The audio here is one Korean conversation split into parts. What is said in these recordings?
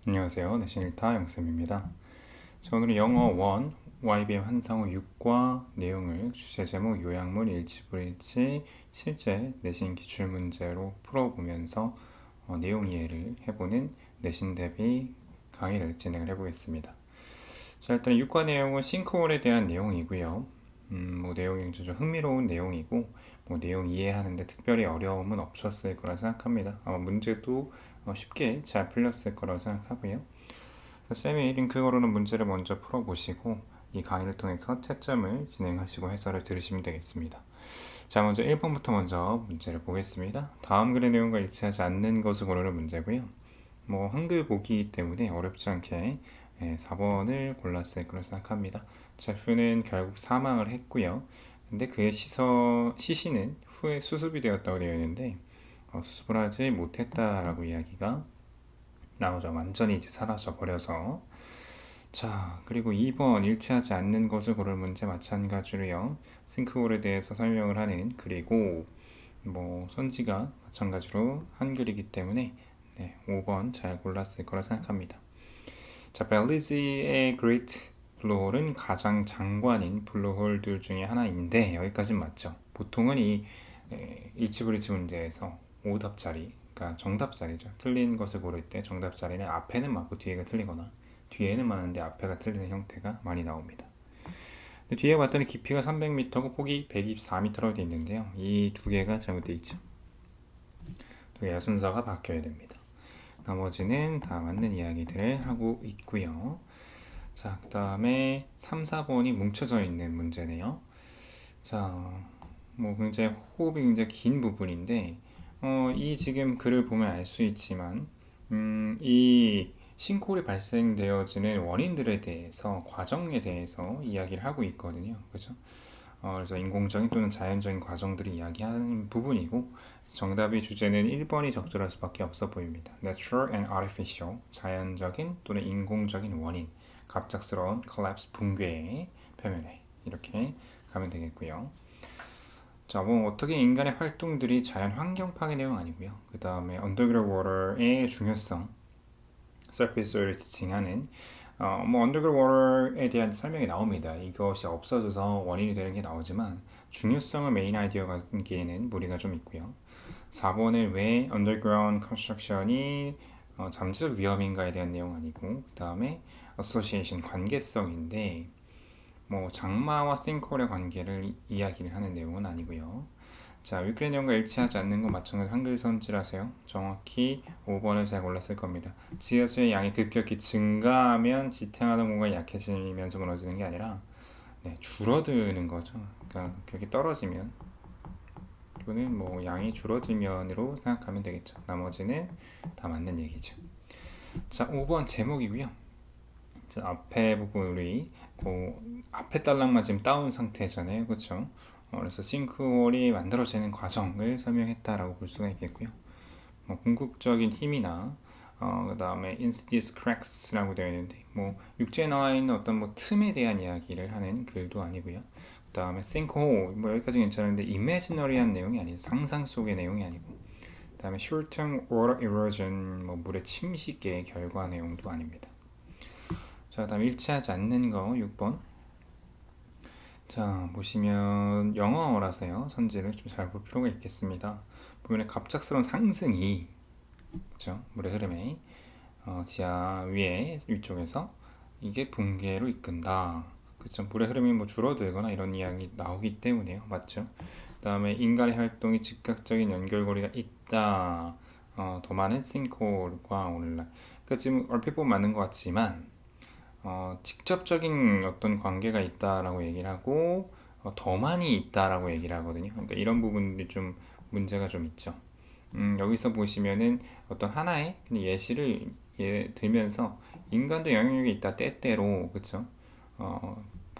안녕하세요. 내신일타 영쌤입니다. 자, 오늘은 영어 1 YBM 한상호 6과 내용을 주제 제목 요약물 일치불일치 실제 내신 기출 문제로 풀어보면서 내용 이해를 해보는 내신 대비 강의를 진행을 해보겠습니다. 자, 일단 6과 내용은 싱크홀에 대한 내용이고요. 내용이 좀 흥미로운 내용이고 내용 이해하는데 특별히 어려움은 없었을 거라 생각합니다. 아마 문제도 쉽게 잘 풀렸을 거라고 생각하고요. 쌤이 링크거로는 문제를 먼저 풀어보시고 이 강의를 통해서 채점을 진행하시고 해설을 들으시면 되겠습니다. 자, 먼저 1번부터 먼저 문제를 보겠습니다. 다음 글의 내용과 일치하지 않는 것을 고르는 문제고요. 한글 보기이기 때문에 어렵지 않게 4번을 골랐을 거라 생각합니다. 제프는 결국 사망을 했고요. 근데 그의 시신은 후에 수습이 되었다고 되어 있는데 수습을 하지 못했다라고 이야기가 나오죠. 완전히 이제 사라져 버려서. 자, 그리고 2번 일치하지 않는 것을 고를 문제 마찬가지로요. 싱크홀에 대해서 설명을 하는, 그리고 선지가 마찬가지로 한글이기 때문에 5번 잘 골랐을 거라 생각합니다. 자, 벨리즈의 그레이트 블루홀은 가장 장관인 블루홀들 중에 하나인데 여기까지는 맞죠. 보통은 이 일치불일치 문제에서 오답자리, 그러니까 정답자리죠. 틀린 것을 고를 때 정답자리는 앞에는 맞고 뒤에가 틀리거나 뒤에는 맞는데 앞에가 틀리는 형태가 많이 나옵니다. 근데 뒤에 봤더니 깊이가 300m고 폭이 124m라고 되어 있는데요. 이 두 개가 잘못되어 있죠. 두 개의 순서가 바뀌어야 됩니다. 나머지는 다 맞는 이야기들을 하고 있고요. 자, 그 다음에 3, 4번이 뭉쳐져 있는 문제네요. 자, 굉장히 호흡이 굉장히 긴 부분인데 이 지금 글을 보면 알 수 있지만 이 싱크홀이 발생되어지는 원인들에 대해서, 과정에 대해서 이야기를 하고 있거든요. 그렇죠? 그래서 인공적인 또는 자연적인 과정들을 이야기하는 부분이고, 정답의 주제는 1번이 적절할 수밖에 없어 보입니다. Natural and artificial, 자연적인 또는 인공적인 원인, 갑작스러운 collapse, 붕괴의 표면에, 이렇게 가면 되겠고요. 자, 어떻게 인간의 활동들이 자연 환경 파괴 내용 아니고요. 그 다음에 underground water의 중요성, surface oil을 지칭하는 underground water에 대한 설명이 나옵니다. 이것이 없어져서 원인이 되는 게 나오지만 중요성을 메인 아이디어 관계에는 무리가 좀 있고요. 4번은 왜 underground construction이 잠재적 위험인가에 대한 내용 아니고, 그 다음에 association, 관계성인데 장마와 싱크홀의 관계를 이야기를 하는 내용은 아니고요. 자, 위클의 내용과 일치하지 않는 건 마찬가지로 한글 선지라세요. 정확히 5번을 잘 골랐을 겁니다. 지하수의 양이 급격히 증가하면 지탱하는 공간이 약해지면서 무너지는 게 아니라 줄어드는 거죠. 그러니까 급격히 떨어지면 또는 양이 줄어들면으로 생각하면 되겠죠. 나머지는 다 맞는 얘기죠. 자, 5번 제목이고요. 자, 앞에 부분이 앞에 달락만 지금 다운 상태잖아요. 그렇죠? 그래서 싱크홀이 만들어지는 과정을 설명했다라고 볼 수가 있겠고요. 궁극적인 힘이나 그 다음에 insidious cracks라고 되어 있는데 육지에 나와 있는 어떤 틈에 대한 이야기를 하는 글도 아니고요. 그 다음에 sinkhole 여기까지 괜찮은데 imaginary한 내용이 아니죠. 상상 속의 내용이 아니고, 그 다음에 short-term water erosion 물의 침식의 결과 내용도 아닙니다. 자, 다음 일치하지 않는 거 6번. 자, 보시면 영어라서요. 선지를 좀 잘 볼 필요가 있겠습니다. 보면 갑작스러운 상승이, 그렇죠? 물의 흐름에 지하 위에 위쪽에서 이게 붕괴로 이끈다. 그렇죠? 물의 흐름이 줄어들거나 이런 이야기 나오기 때문에요. 맞죠? 그다음에 인간의 활동이 즉각적인 연결고리가 있다. 더 많은 싱크홀과 오늘날. 그러니까 지금 얼핏 보면 맞는 것 같지만 직접적인 어떤 관계가 있다라고 얘기를 하고 더 많이 있다라고 얘기를 하거든요. 그러니까 이런 부분들이 좀 문제가 좀 있죠. 여기서 보시면은 어떤 하나의 예시를 들면서 인간도 영향력이 있다 때때로, 그쵸?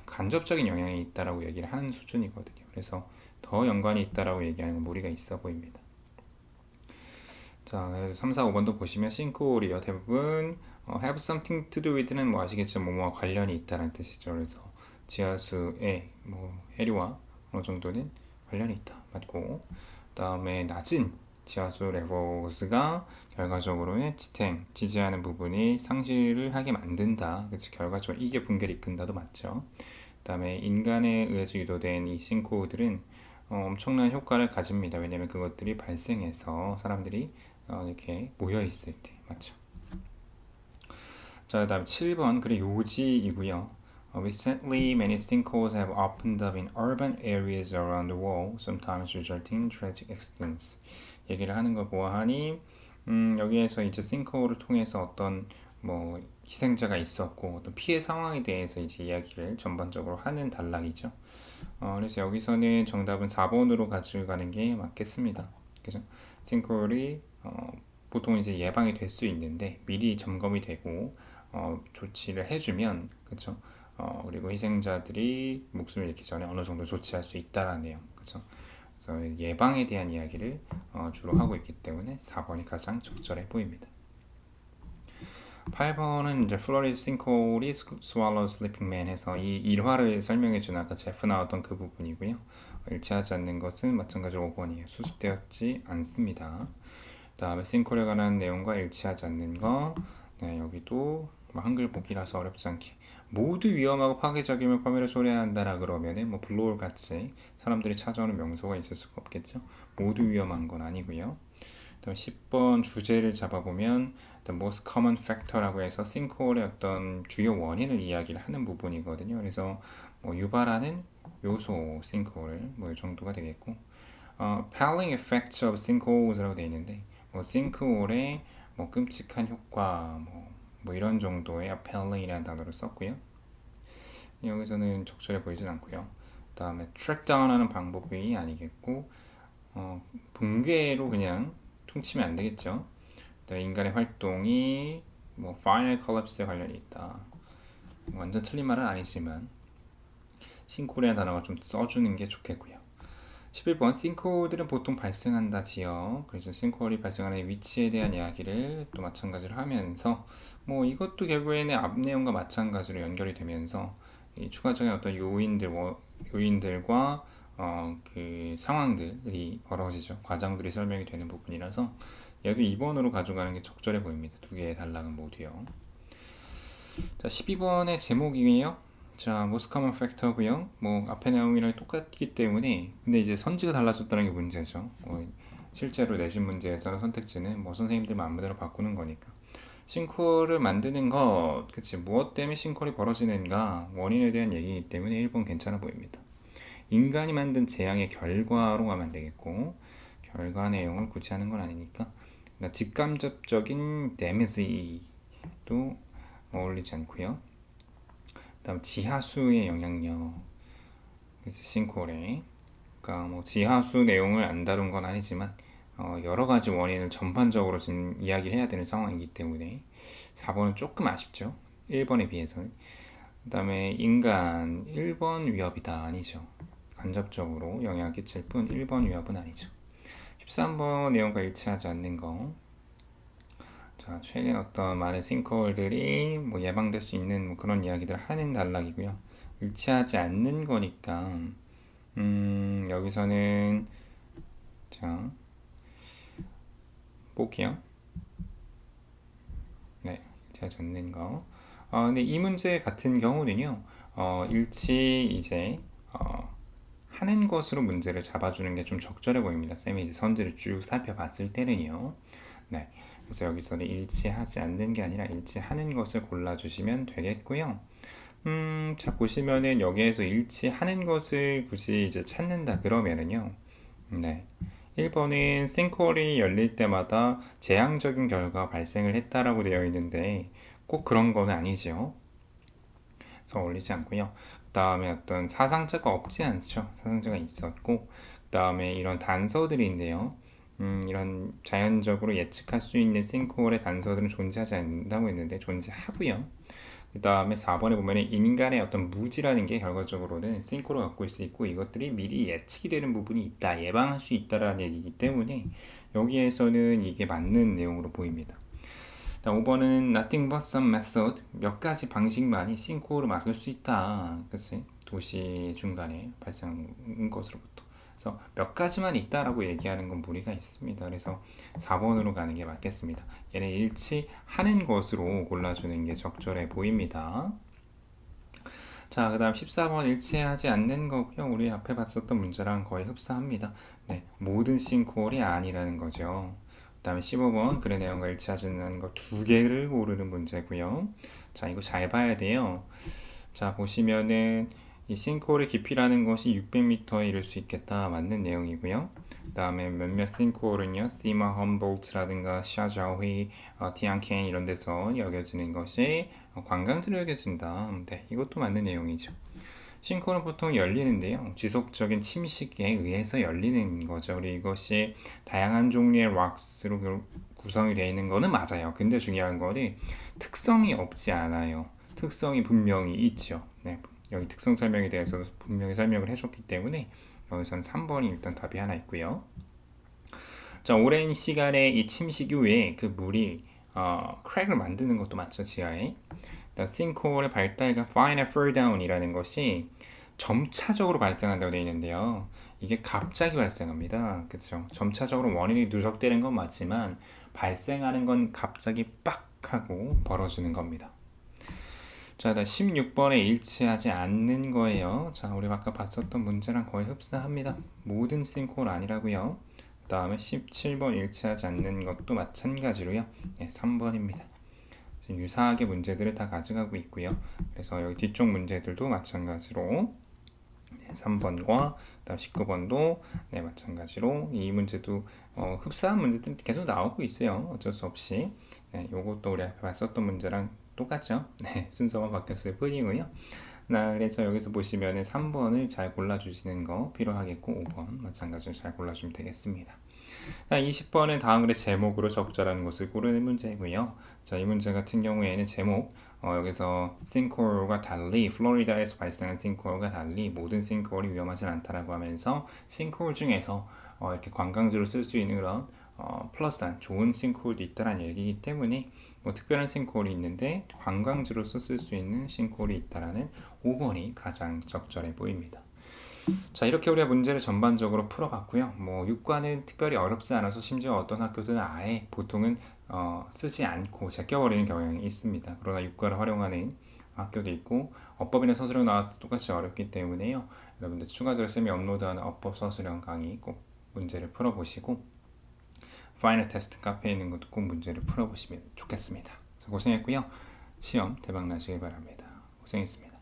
간접적인 영향이 있다라고 얘기를 하는 수준이거든요. 그래서 더 연관이 있다라고 얘기하는 건 무리가 있어 보입니다. 자, 3, 4, 5번도 보시면 싱크홀이요. 대부분 have something to do with는 아시겠죠? 뭐와 관련이 있다는 뜻이죠. 그래서 지하수의 해류와 어느 정도는 관련이 있다. 맞고, 그 다음에 낮은 지하수 레벨스가 결과적으로는 지지하는 부분이 상실을 하게 만든다. 그치? 결과적으로 이게 붕괴를 이끈다도 맞죠. 그 다음에 인간에 의해서 유도된 이 싱크홀들은 엄청난 효과를 가집니다. 왜냐면 그것들이 발생해서 사람들이 이렇게 모여 있을 때 맞죠. 자, 그 다음 7번 글의 요지이고요. Recently, many sinkholes have opened up in urban areas around the world, sometimes resulting in tragic accidents. 얘기를 하는 걸 보아하니 여기에서 이제 싱크홀을 통해서 어떤 뭐 희생자가 있었고 어떤 피해 상황에 대해서 이제 이야기를 전반적으로 하는 단락이죠. 그래서 여기서는 정답은 4번으로 가져가는 게 맞겠습니다. 그죠? 싱크홀이 보통 이제 예방이 될 수 있는데 미리 점검이 되고 조치를 해주면 그쵸? 그리고 희생자들이 목숨을 잃기 전에 어느 정도 조치할 수 있다라는 내용 그쵸? 그래서 예방에 대한 이야기를 주로 하고 있기 때문에 4번이 가장 적절해 보입니다. 8번은 이제 플로리드 싱크홀이 swallow sleeping man 해서 이 일화를 설명해 준 아까 제프 나왔던 그 부분이고요. 일치하지 않는 것은 마찬가지로 5번이에요. 수습되었지 않습니다. 다음에 싱크홀에 관한 내용과 일치하지 않는 거 네, 여기도 한글 보기라서 어렵지 않게 모두 위험하고 파괴적임을 파멸을 초래한다라 그러면은 뭐 블로울 같이 사람들이 찾아오는 명소가 있을 수가 없겠죠. 모두 위험한 건 아니고요. 다음 10번 주제를 잡아보면 the most common factor라고 해서 싱크홀의 어떤 주요 원인을 이야기를 하는 부분이거든요. 그래서 뭐 유발하는 요소 싱크홀 뭐 이 정도가 되겠고 Pelling effects of sinkholes라고 되어 있는데 뭐 싱크홀의 뭐 끔찍한 효과 뭐 이런 정도의 appalling이라는 단어를 썼고요. 여기서는 적절해 보이진 않고요. 그 다음에 track down 하는 방법이 아니겠고 붕괴로 그냥 퉁치면 안 되겠죠. 인간의 활동이 뭐 final collapse에 관련이 있다. 완전 틀린 말은 아니지만 싱크홀이라는 단어가 좀 써주는 게 좋겠고요. 11번 싱크홀들은 보통 발생한다 지역 그래서 싱크홀이 발생하는 위치에 대한 이야기를 또 마찬가지로 하면서 뭐 이것도 결국에는 앞 내용과 마찬가지로 연결이 되면서 이 추가적인 어떤 요인들과 그 상황들이 벌어지죠. 과정들이 설명이 되는 부분이라서 얘도 2번으로 가져가는 게 적절해 보입니다. 두 개의 단락은 모두요. 자, 12번의 제목이에요. 자, most common factor고요. 뭐 앞에 내용이랑 똑같기 때문에 근데 이제 선지가 달라졌다는 게 문제죠. 실제로 내신 문제에서는 선택지는 뭐 선생님들 마음대로 바꾸는 거니까. 싱크홀을 만드는 것, 그치? 무엇 때문에 싱크홀이 벌어지는가 원인에 대한 얘기이기 때문에 1번 괜찮아 보입니다. 인간이 만든 재앙의 결과로 가면 되겠고 결과 내용을 구체하는 건 아니니까 직간접적인 데미지도 어울리지 않고요. 다음 지하수의 영향력 그래서 싱크홀에 그러니까 뭐 지하수 내용을 안 다룬 건 아니지만 여러 가지 원인을 전반적으로 지금 이야기를 해야 되는 상황이기 때문에 4번은 조금 아쉽죠. 1번에 비해서는. 그 다음에 인간 1번 위협이다 아니죠. 간접적으로 영향을 끼칠 뿐 1번 위협은 아니죠. 13번 내용과 일치하지 않는 거. 자, 최근 어떤 많은 싱크홀들이 뭐 예방될 수 있는 뭐 그런 이야기들을 하는 단락이고요. 일치하지 않는 거니까 여기서는 자 볼게요. 네, 일치하지 않는 거. 근데 이 문제 같은 경우는요. 일치 이제 하는 것으로 문제를 잡아주는 게 좀 적절해 보입니다. 쌤이 이제 선지를 쭉 살펴봤을 때는요. 네, 그래서 여기서는 일치하지 않는 게 아니라 일치하는 것을 골라주시면 되겠고요. 자 보시면은 여기에서 일치하는 것을 굳이 이제 찾는다 그러면은요. 네. 1번은 싱크홀이 열릴 때마다 재앙적인 결과가 발생을 했다라고 되어 있는데 꼭 그런 건 아니죠. 그래서 어울리지 않고요. 그 다음에 어떤 사상자가 없지 않죠. 사상자가 있었고 그 다음에 이런 단서들인데요. 이런 자연적으로 예측할 수 있는 싱크홀의 단서들은 존재하지 않는다고 했는데 존재하고요. 그 다음에 4번에 보면 인간의 어떤 무지라는 게 결과적으로는 싱크홀을 갖고 있을 수 있고 이것들이 미리 예측이 되는 부분이 있다, 예방할 수 있다라는 얘기이기 때문에 여기에서는 이게 맞는 내용으로 보입니다. 5번은 nothing but some method 몇 가지 방식만이 싱크홀을 막을 수 있다. 그치? 도시 중간에 발생한 것으로부터 그래서 몇 가지만 있다라고 얘기하는 건 무리가 있습니다. 그래서 4번으로 가는 게 맞겠습니다. 얘는 일치하는 것으로 골라주는 게 적절해 보입니다. 자, 그 다음 14번 일치하지 않는 거고요. 우리 앞에 봤었던 문제랑 거의 흡사합니다. 네, 모든 싱크홀이 아니라는 거죠. 그 다음에 15번 글의 내용과 일치하지 않는 거 두 개를 고르는 문제고요. 자, 이거 잘 봐야 돼요. 자, 보시면은 이 싱크홀의 깊이라는 것이 600m에 이를 수 있겠다. 맞는 내용이고요. 그 다음에 몇몇 싱크홀은요, 시마 험볼트라든가 샤자휘, 티안켄 이런 데서 여겨지는 것이 관광지로 여겨진다. 네, 이것도 맞는 내용이죠. 싱크홀은 보통 열리는데요. 지속적인 침식에 의해서 열리는 거죠. 그리고 이것이 다양한 종류의 락스로 구성이 되어 있는 거는 맞아요. 근데 중요한 거는 특성이 없지 않아요. 특성이 분명히 있죠. 네, 여기 특성 설명에 대해서 분명히 설명을 해줬기 때문에 여기서는 3번이 일단 답이 하나 있고요. 자, 오랜 시간에 이 침식 이후에 그 물이 크랙을 만드는 것도 맞죠, 지하에. 싱크홀의 발달과 final fall down이라는 것이 점차적으로 발생한다고 되어 있는데요. 이게 갑자기 발생합니다. 그렇죠? 점차적으로 원인이 누적되는 건 맞지만 발생하는 건 갑자기 빡 하고 벌어지는 겁니다. 자, 16번에 일치하지 않는 거예요. 자, 우리가 아까 봤었던 문제랑 거의 흡사합니다. 모든 싱크홀 아니라고요. 그 다음에 17번 일치하지 않는 것도 마찬가지로요. 네, 3번입니다. 유사하게 문제들을 다 가져가고 있고요. 그래서 여기 뒤쪽 문제들도 마찬가지로 3번과 그다음 19번도 네, 마찬가지로 이 문제도 흡사한 문제들이 계속 나오고 있어요. 어쩔 수 없이. 네, 요것도 우리 앞에 봤었던 문제랑 똑같죠. 네, 순서만 바뀌었을 뿐이고요. 그래서 여기서 보시면은 3번을 잘 골라주시는 거 필요하겠고 5번 마찬가지로 잘 골라주면 되겠습니다. 자, 20번은 다음 글의 제목으로 적절한 것을 고르는 문제이고요. 자, 이 문제 같은 경우에는 제목 여기서 싱크홀과 달리 플로리다에서 발생한 싱크홀과 달리 모든 싱크홀이 위험하진 않다라고 하면서 싱크홀 중에서 이렇게 관광지로 쓸 수 있는 그런 플러스한 좋은 싱크홀도 있다는 얘기이기 때문에 뭐 특별한 싱크홀이 있는데 관광지로서 쓸 수 있는 싱크홀이 있다라는 5번이 가장 적절해 보입니다. 자, 이렇게 우리가 문제를 전반적으로 풀어봤고요. 뭐 육과는 특별히 어렵지 않아서 심지어 어떤 학교들은 아예 보통은 쓰지 않고 제껴버리는 경향이 있습니다. 그러나 육과를 활용하는 학교도 있고 어법이나 서술형 나와서 똑같이 어렵기 때문에요. 여러분들 추가적으로 쌤이 업로드하는 어법 서술형 강의 꼭 문제를 풀어보시고 파이널 테스트 카페에 있는 것도 꼭 문제를 풀어보시면 좋겠습니다. 고생했고요. 시험 대박 나시길 바랍니다. 고생했습니다.